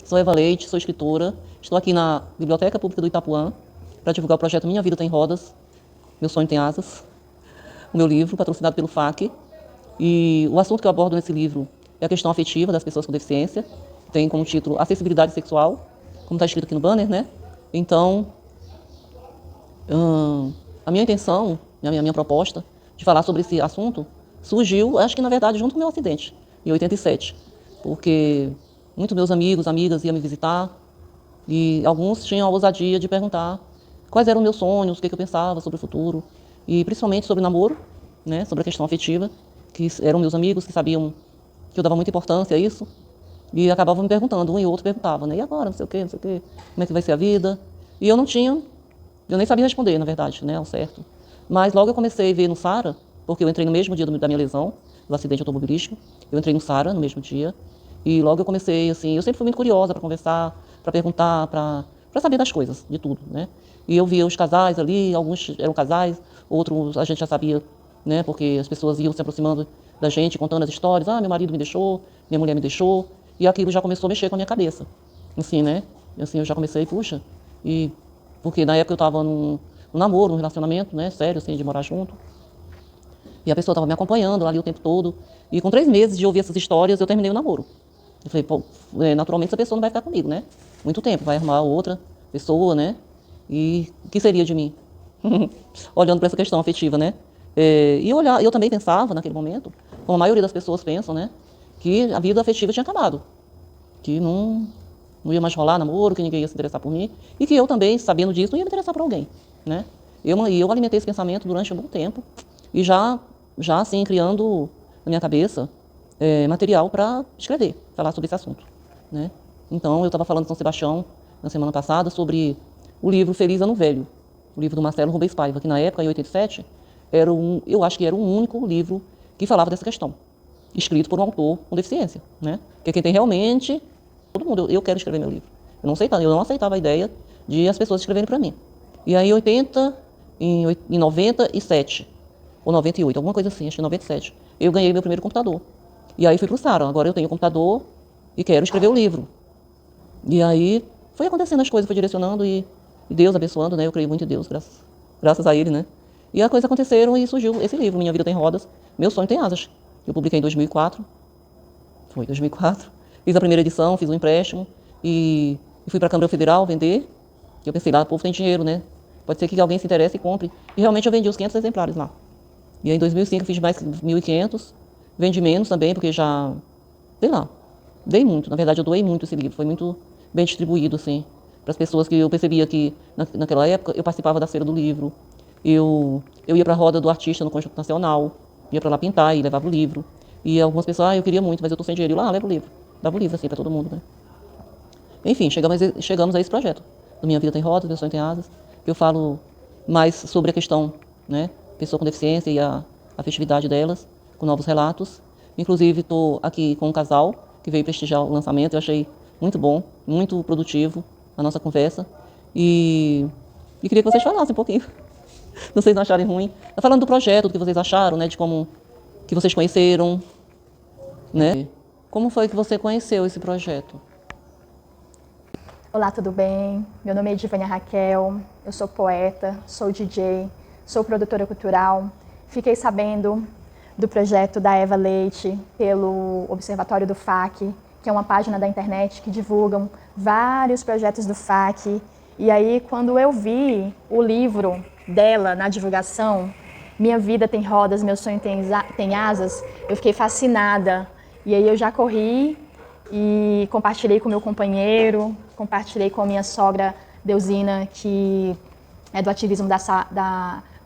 Sou Eva Leite, sou escritora. Estou aqui na Biblioteca Pública do Itapuã para divulgar o projeto Minha Vida Tem Rodas, Meu Sonho Tem Asas, o meu livro, patrocinado pelo FAC. E o assunto que eu abordo nesse livro é a questão afetiva das pessoas com deficiência. Tem como título Acessibilidade Sexual, como está escrito aqui no banner, né? Então, a minha intenção, a minha proposta de falar sobre esse assunto surgiu, acho que na verdade, junto com o meu acidente, em 87. Porque muitos meus amigos, amigas iam me visitar e alguns tinham a ousadia de perguntar quais eram meus sonhos, o que eu pensava sobre o futuro e principalmente sobre o namoro, né, sobre a questão afetiva, que eram meus amigos que sabiam que eu dava muita importância a isso e acabavam me perguntando, um e outro perguntava, né, e agora, não sei o quê, como é que vai ser a vida? E eu nem sabia responder, na verdade, né, ao certo. Mas logo eu comecei a ver no SARA, porque eu entrei no mesmo dia da minha lesão, do acidente automobilístico, eu entrei no SARA no mesmo dia, e logo eu comecei, assim, eu sempre fui muito curiosa para conversar, para perguntar, para saber das coisas, de tudo, né? E eu via os casais ali, alguns eram casais, outros a gente já sabia, né? Porque as pessoas iam se aproximando da gente, contando as histórias, ah, meu marido me deixou, minha mulher me deixou, e aquilo já começou a mexer com a minha cabeça, assim, né? E assim, eu já comecei, puxa, e porque na época eu estava num namoro, num relacionamento, né, sério, assim, de morar junto. E a pessoa estava me acompanhando ali o tempo todo. E com 3 meses de ouvir essas histórias, eu terminei o namoro. Eu falei, pô, naturalmente essa pessoa não vai ficar comigo, né? Muito tempo, vai arrumar outra pessoa, né? E o que seria de mim? Olhando para essa questão afetiva, né? Eu também pensava naquele momento, como a maioria das pessoas pensam, né? Que a vida afetiva tinha acabado. Que não ia mais rolar namoro, que ninguém ia se interessar por mim. E que eu também, sabendo disso, não ia me interessar por alguém, né? Eu alimentei esse pensamento durante um bom tempo. E já assim, criando na minha cabeça material para escrever, falar sobre esse assunto, né? Então, eu estava falando com São Sebastião na semana passada sobre o livro Feliz Ano Velho, o livro do Marcelo Rubens Paiva, que na época, em 87, eu acho que era o único livro que falava dessa questão, escrito por um autor com deficiência, né? Que é quem tem realmente, todo mundo, eu quero escrever meu livro. Eu não aceitava a ideia de as pessoas escreverem para mim. E aí, em 97, ou 98, alguma coisa assim, acho que 97, eu ganhei meu primeiro computador. E aí fui pro Sara, agora eu tenho computador e quero escrever o livro. E aí foi acontecendo as coisas, foi direcionando e Deus abençoando, né? Eu creio muito em Deus, graças a Ele, né? E as coisas aconteceram e surgiu esse livro, Minha Vida Tem Rodas, Meu Sonho Tem Asas. Eu publiquei em 2004, foi 2004. Fiz a primeira edição, fiz um empréstimo e fui para a Câmara Federal vender. Eu pensei, lá o povo tem dinheiro, né? Pode ser que alguém se interesse e compre. E realmente eu vendi os 500 exemplares lá. E aí em 2005 fiz mais 1.500, vendi menos também, porque já, sei lá, dei muito. Na verdade, eu doei muito esse livro, foi muito bem distribuído, assim, para as pessoas que eu percebia que, naquela época, eu participava da Feira do Livro, eu ia para a roda do artista no Conjunto Nacional, ia para lá pintar e levava o livro. E algumas pessoas, eu queria muito, mas eu tô sem dinheiro. Eu lá, leva o livro. Dava o livro, assim, para todo mundo, né? Enfim, chegamos a esse projeto. Do Minha Vida Tem Rodas, Meu Sonho Tem Asas, que eu falo mais sobre a questão, né, pessoa com deficiência e a afetividade delas, com novos relatos. Inclusive, estou aqui com um casal que veio prestigiar o lançamento. Eu achei muito bom, muito produtivo a nossa conversa. E queria que vocês falassem um pouquinho. Não vocês não acharem ruim. Tá falando do projeto, do que vocês acharam, né, de como que vocês conheceram, né? Como foi que você conheceu esse projeto? Olá, tudo bem? Meu nome é Edivânia Raquel, eu sou poeta, sou DJ, sou produtora cultural. Fiquei sabendo do projeto da Eva Leite pelo Observatório do FAC, que é uma página da internet que divulgam vários projetos do FAC. E aí, quando eu vi o livro dela na divulgação, Minha Vida Tem Rodas, Meu Sonho Tem Asas, eu fiquei fascinada. E aí eu já corri e compartilhei com meu companheiro, compartilhei com a minha sogra Deusina, que é do ativismo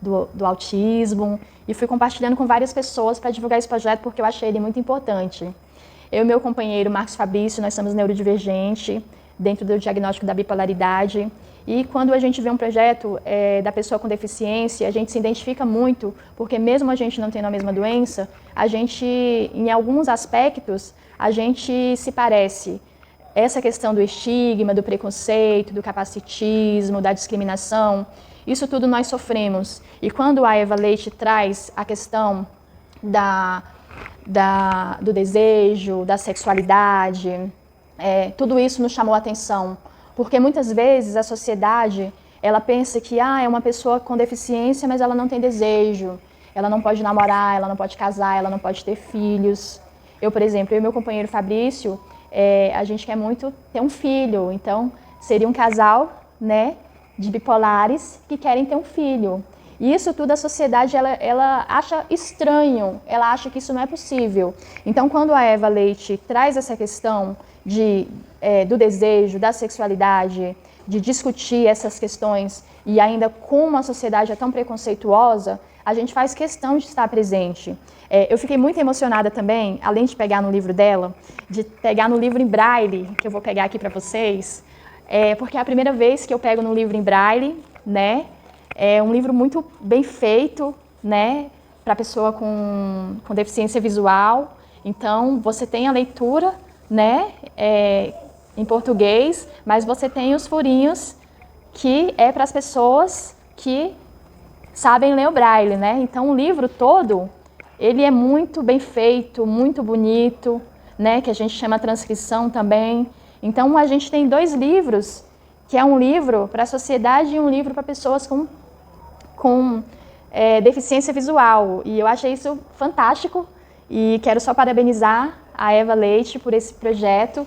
do autismo, e fui compartilhando com várias pessoas para divulgar esse projeto porque eu achei ele muito importante. Eu e meu companheiro Marcos Fabrício, nós somos neurodivergentes dentro do diagnóstico da bipolaridade, e quando a gente vê um projeto da pessoa com deficiência, a gente se identifica muito, porque mesmo a gente não tendo a mesma doença, a gente, em alguns aspectos, a gente se parece. Essa questão do estigma, do preconceito, do capacitismo, da discriminação, isso tudo nós sofremos. E quando a Eva Leite traz a questão do desejo, da sexualidade, tudo isso nos chamou a atenção, porque muitas vezes a sociedade, ela pensa que é uma pessoa com deficiência, mas ela não tem desejo, ela não pode namorar, ela não pode casar, ela não pode ter filhos. Eu, por exemplo, eu e meu companheiro Fabrício, a gente quer muito ter um filho, então seria um casal, né, de bipolares que querem ter um filho. E isso tudo a sociedade ela acha estranho, ela acha que isso não é possível. Então, quando a Eva Leite traz essa questão do desejo, da sexualidade, de discutir essas questões, e ainda como a sociedade é tão preconceituosa, a gente faz questão de estar presente. Eu fiquei muito emocionada também, além de pegar no livro dela, de pegar no livro em braille, que eu vou pegar aqui para vocês, porque é a primeira vez que eu pego no livro em braille, né? É um livro muito bem feito, né, para pessoa com deficiência visual. Então, você tem a leitura, né, em português, mas você tem os furinhos que é para as pessoas que sabem ler o braille, né? Então, o livro todo, ele é muito bem feito, muito bonito, né, que a gente chama transcrição também. Então, a gente tem 2 livros, que é um livro para a sociedade e um livro para pessoas com deficiência visual. E eu achei isso fantástico e quero só parabenizar a Eva Leite por esse projeto,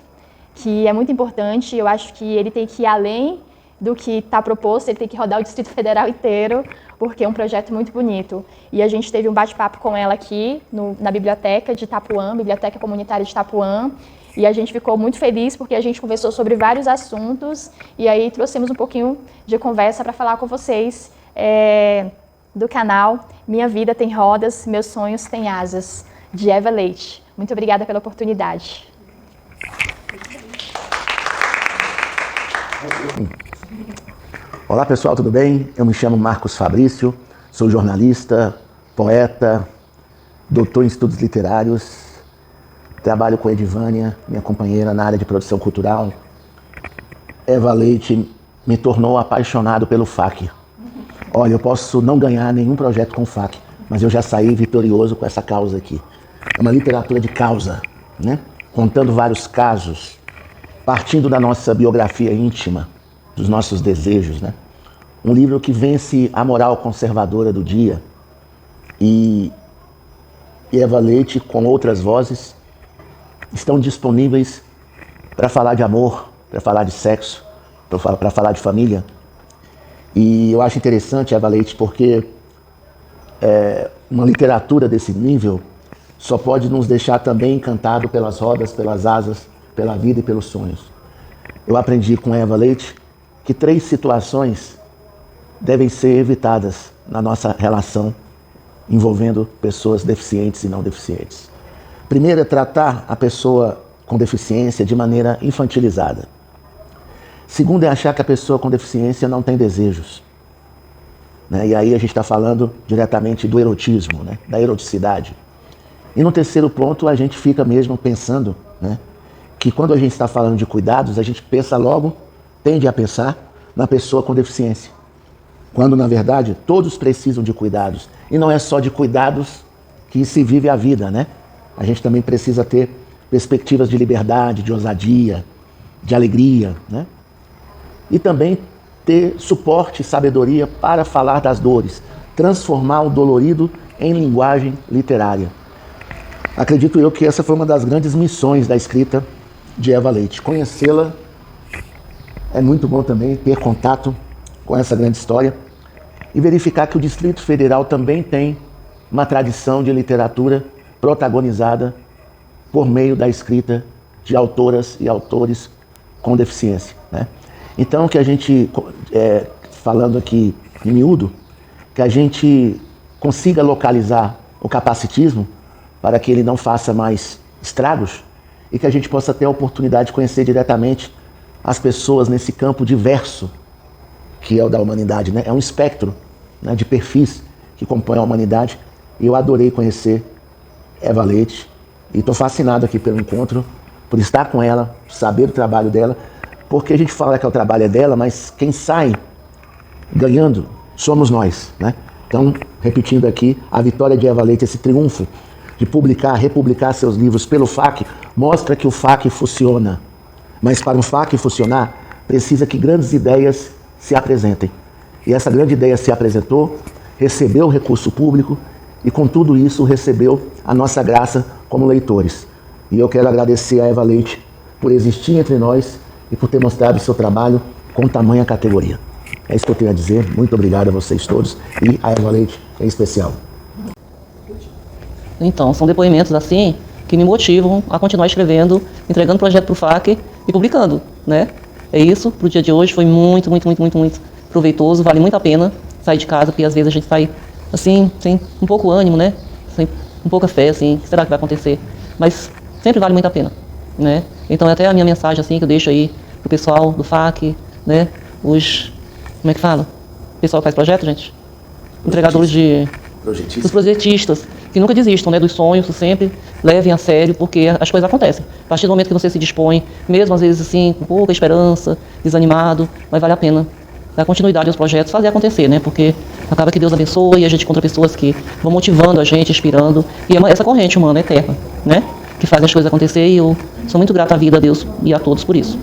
que é muito importante. Eu acho que ele tem que ir além do que está proposto, ele tem que rodar o Distrito Federal inteiro, porque é um projeto muito bonito. E a gente teve um bate-papo com ela aqui na biblioteca de Itapuã, Biblioteca Comunitária de Itapuã, e a gente ficou muito feliz porque a gente conversou sobre vários assuntos e aí trouxemos um pouquinho de conversa para falar com vocês do canal Minha Vida Tem Rodas, Meus Sonhos Têm Asas, de Eva Leite. Muito obrigada pela oportunidade. Olá pessoal, tudo bem? Eu me chamo Marcos Fabrício, sou jornalista, poeta, doutor em estudos literários, trabalho com a Edivânia, minha companheira na área de produção cultural. Eva Leite me tornou apaixonado pelo FAC. Olha, eu posso não ganhar nenhum projeto com o FAC, mas eu já saí vitorioso com essa causa aqui. É uma literatura de causa, né? Contando vários casos, partindo da nossa biografia íntima, dos nossos desejos, né? Um livro que vence a moral conservadora do dia. E Eva Leite, com outras vozes, estão disponíveis para falar de amor, para falar de sexo, para falar de família. E eu acho interessante, Eva Leite, porque uma literatura desse nível só pode nos deixar também encantado pelas rodas, pelas asas, pela vida e pelos sonhos. Eu aprendi com Eva Leite que 3 situações devem ser evitadas na nossa relação envolvendo pessoas deficientes e não deficientes. Primeiro é tratar a pessoa com deficiência de maneira infantilizada. Segundo é achar que a pessoa com deficiência não tem desejos, né? E aí a gente está falando diretamente do erotismo, né? Da eroticidade. E no terceiro ponto a gente fica mesmo pensando, né, que quando a gente está falando de cuidados, a gente pensa logo, tende a pensar na pessoa com deficiência. Quando na verdade todos precisam de cuidados. E não é só de cuidados que se vive a vida, né? A gente também precisa ter perspectivas de liberdade, de ousadia, de alegria, né? E também ter suporte e sabedoria para falar das dores, transformar o dolorido em linguagem literária. Acredito eu que essa foi uma das grandes missões da escrita de Eva Leite. Conhecê-la é muito bom também, ter contato com essa grande história e verificar que o Distrito Federal também tem uma tradição de literatura protagonizada por meio da escrita de autoras e autores com deficiência, né? Então, que a gente, falando aqui em miúdo, que a gente consiga localizar o capacitismo para que ele não faça mais estragos e que a gente possa ter a oportunidade de conhecer diretamente as pessoas nesse campo diverso que é o da humanidade, né? É um espectro, né, de perfis que compõem a humanidade. E eu adorei conhecer Eva Leite e estou fascinado aqui pelo encontro, por estar com ela, saber do trabalho dela, porque a gente fala que o trabalho é dela, mas quem sai ganhando somos nós, né? Então, repetindo aqui, a vitória de Eva Leite, esse triunfo de publicar, republicar seus livros pelo FAC, mostra que o FAC funciona, Mas para um FAC funcionar, precisa que grandes ideias se apresentem. E essa grande ideia se apresentou, recebeu o recurso público e com tudo isso recebeu a nossa graça como leitores. E eu quero agradecer a Eva Leite por existir entre nós e por ter mostrado o seu trabalho com tamanha categoria. É isso que eu tenho a dizer. Muito obrigado a vocês todos e a Eva Leite em especial. Então, são depoimentos assim que me motivam a continuar escrevendo, entregando projeto para o FAC e publicando, né? É isso, para o dia de hoje foi muito proveitoso, vale muito a pena sair de casa, porque às vezes a gente sai assim, sem um pouco ânimo, né? Sem um pouca fé, assim, o que será que vai acontecer? Mas sempre vale muito a pena, né? Então, até a minha mensagem, assim, que eu deixo aí pro pessoal do FAC, né? Como é que fala? O pessoal que faz projeto, gente? Entregadores de... Os projetistas, que nunca desistam, né, dos sonhos, sempre levem a sério, porque as coisas acontecem. A partir do momento que você se dispõe, mesmo às vezes assim, com pouca esperança, desanimado, mas vale a pena dar continuidade aos projetos, fazer acontecer, né, porque acaba que Deus abençoa e a gente encontra pessoas que vão motivando a gente, inspirando, e é essa corrente humana eterna, né, que faz as coisas acontecer, e eu sou muito grata à vida, a Deus e a todos por isso.